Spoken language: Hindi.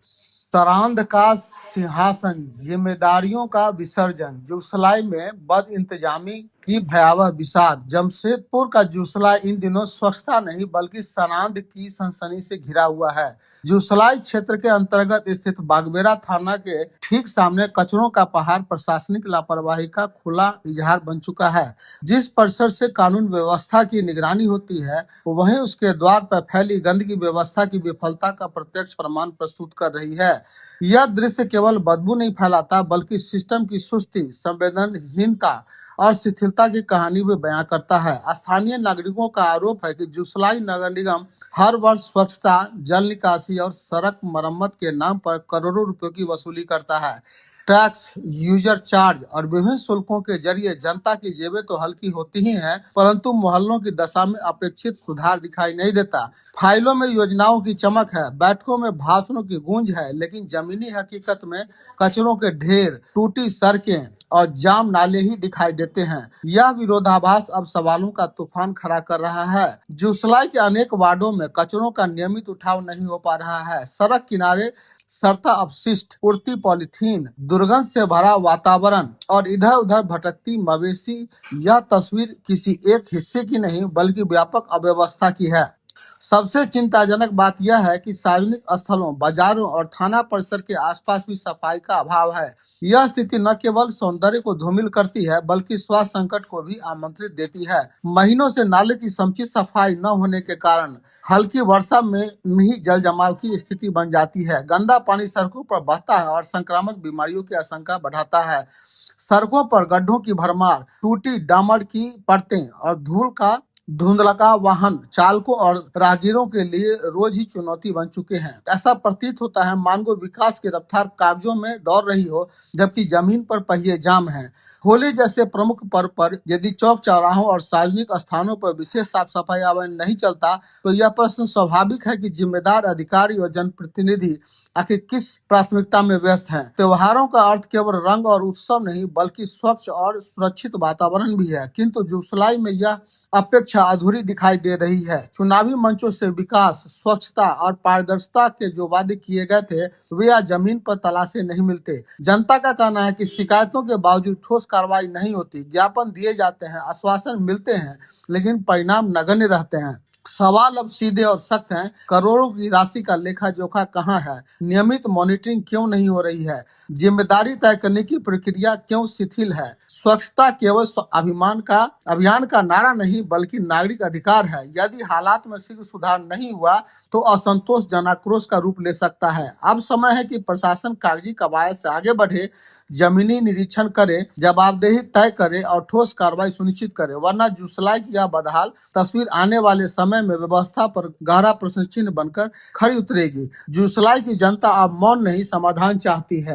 सरांध का सिंहासन, जिम्मेदारियों का विसर्जन, जूसलाई में बद इंतजामी की भयावह विषाद। जमशेदपुर का जूसला इन दिनों स्वच्छता नहीं बल्कि सरांध की सनसनी से घिरा हुआ है। जूसलाई क्षेत्र के अंतर्गत स्थित बागबेड़ा थाना के ठीक सामने कचरों का पहाड़ प्रशासनिक लापरवाही का खुला इजहार बन चुका है। जिस परिसर से कानून व्यवस्था की निगरानी होती है, वहीं उसके द्वार पर फैली गंदगी व्यवस्था की विफलता का प्रत्यक्ष प्रमाण प्रस्तुत कर रही है। यह दृश्य केवल बदबू नहीं फैलाता बल्कि सिस्टम की सुस्ती, संवेदनहीनता और शिथिलता की कहानी भी बयां करता है। स्थानीय नागरिकों का आरोप है कि जूसलाई नगर निगम हर वर्ष स्वच्छता, जल निकासी और सड़क मरम्मत के नाम पर करोड़ों रुपयों की वसूली करता है। टैक्स, यूजर चार्ज और विभिन्न शुल्कों के जरिए जनता की जेबें तो हल्की होती ही हैं, परंतु मोहल्लों की दशा में अपेक्षित सुधार दिखाई नहीं देता। फाइलों में योजनाओं की चमक है, बैठकों में भाषणों की गूंज है, लेकिन जमीनी हकीकत में कचरों के ढेर, टूटी सड़कें और जाम नाले ही दिखाई देते हैं। यह विरोधाभास अब सवालों का तूफान खड़ा कर रहा है। जूसलाई के अनेक वार्डों में कचरों का नियमित उठाव नहीं हो पा रहा है। सड़क किनारे सड़ता अपशिष्ट, उड़ती पॉलीथीन, दुर्गंध से भरा वातावरण और इधर उधर भटकती मवेशी, यह तस्वीर किसी एक हिस्से की नहीं बल्कि व्यापक अव्यवस्था की है। सबसे चिंताजनक बात यह है कि सार्वजनिक स्थलों, बाजारों और थाना परिसर के आसपास भी सफाई का अभाव है। यह स्थिति न केवल सौंदर्य को धूमिल करती है बल्कि स्वास्थ्य संकट को भी आमंत्रित देती है। महीनों से नाले की समुचित सफाई न होने के कारण हल्की वर्षा में ही जल जमाव की स्थिति बन जाती है। गंदा पानी सड़कों पर बहता है और संक्रामक बीमारियों की आशंका बढ़ाता है। सड़कों पर गड्ढों की भरमार, टूटी डामर की परतें और धूल का धुंधलका वाहन चालकों और राहगीरों के लिए रोज ही चुनौती बन चुके हैं। ऐसा प्रतीत होता है मानव विकास की रफ्तार कागजों में दौड़ रही हो, जबकि जमीन पर पहिए जाम हैं। होली जैसे प्रमुख पर्व पर यदि चौक चौराहों और सार्वजनिक स्थानों पर विशेष साफ सफाई अभियान नहीं चलता, तो यह प्रश्न स्वाभाविक है कि जिम्मेदार अधिकारी और जनप्रतिनिधि आखिर किस प्राथमिकता में व्यस्त हैं। त्योहारों का अर्थ केवल रंग और उत्सव नहीं बल्कि स्वच्छ और सुरक्षित वातावरण भी है, किंतु जूसलाई में यह अपेक्षा अधूरी दिखाई दे रही है। चुनावी मंचों से विकास, स्वच्छता और पारदर्शिता के जो वादे किए गए थे, वे आज जमीन पर तलाशे नहीं मिलते। जनता का कहना है कि शिकायतों के बावजूद ठोस कार्रवाई नहीं होती, ज्ञापन दिए जाते हैं, आश्वासन मिलते हैं, लेकिन परिणाम नगण्य रहते हैं। सवाल अब सीधे और सख्त हैं, करोड़ों की राशि का लेखा जोखा कहाँ है? नियमित मॉनिटरिंग क्यों नहीं हो रही है? जिम्मेदारी तय करने की प्रक्रिया क्यों शिथिल है? स्वच्छता केवल अभियान का नारा नहीं बल्कि नागरिक अधिकार है। यदि हालात में शीघ्र सुधार नहीं हुआ तो असंतोष जनाक्रोश का रूप ले सकता है। अब समय है कि प्रशासन कागजी कवायद से आगे बढ़े, जमीनी निरीक्षण करे, जवाबदेही तय करे और ठोस कार्रवाई सुनिश्चित करे, वरना जूसलाई की यह बदहाल तस्वीर आने वाले समय में व्यवस्था पर गहरा प्रश्न चिन्ह बनकर खड़ी उतरेगी। जूसलाई की जनता अब मौन नहीं, समाधान चाहती है।